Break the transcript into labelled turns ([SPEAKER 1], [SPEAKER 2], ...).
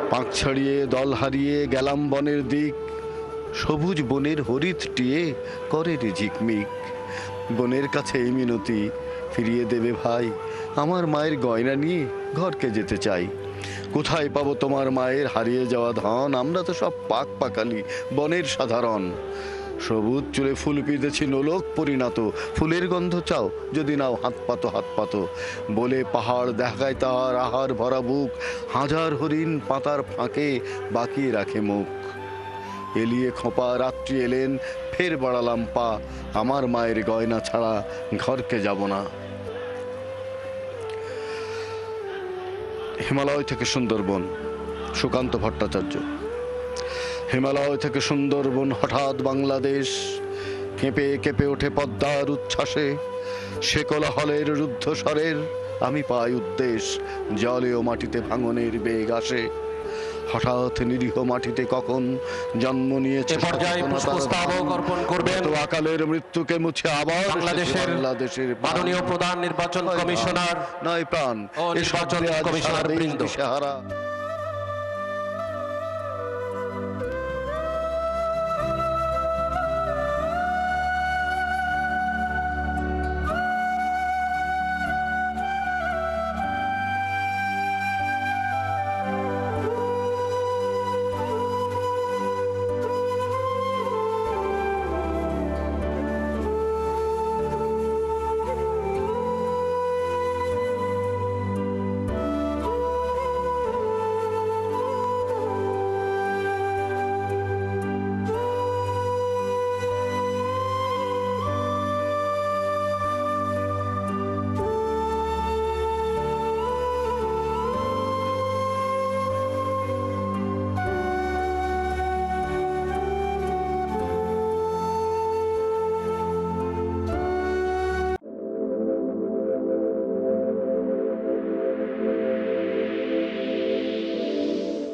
[SPEAKER 1] পাঁক ছাড়িয়ে দল হারিয়ে গেলাম বনের দিক, সবুজ বনের হরিৎ টিয়ে করে রে ঝিকমিক। বনের কাছে এই মিনতি, ফিরিয়ে দেবে ভাই আমার মায়ের গয়না নিয়ে ঘরকে যেতে চাই। কোথায় পাবো তোমার মায়ের হারিয়ে যাওয়া ধন? আমরা তো সব পাক পাকালি বনের সাধারণ। সবুজ চুলে ফুল পিঁধেছি নোলক পরিণত, ফুলের গন্ধ চাও যদি নাও হাত পাতো হাত পাতো। বলে পাহাড় দেখায় তার আহার ভরা বুক, হাজার হরিণ পাতার ফাঁকে বাকিয়ে রাখে মুখ। এলিয়ে খোঁপা রাত্রি এলেন, ফের বাড়ালাম পা, আমার মায়ের গয়না ছাড়া ঘরকে যাব না। হিমালয় থেকে সুন্দরবন, সুকান্ত ভট্টাচার্য। হিমালয় থেকে সুন্দরবন হঠাৎ বাংলাদেশ, কেঁপে কেঁপে ওঠে পদ্মার উচ্ছ্বাসে। সে কোলাহলের রুদ্ধস্বরের আমি পাই উদ্দেশ, জলে ও মাটিতে ভাঙনের বেগ আসে। হঠাৎ নিরীহ মাটিতে কখন জন্ম নিয়েছে আকালের মৃত্যুকে মুছে আবার বাংলাদেশের
[SPEAKER 2] মাননীয় প্রধান নির্বাচন কমিশনার
[SPEAKER 1] নয় প্রাণ
[SPEAKER 2] ও নির্বাচন কমিশনার বৃন্দ।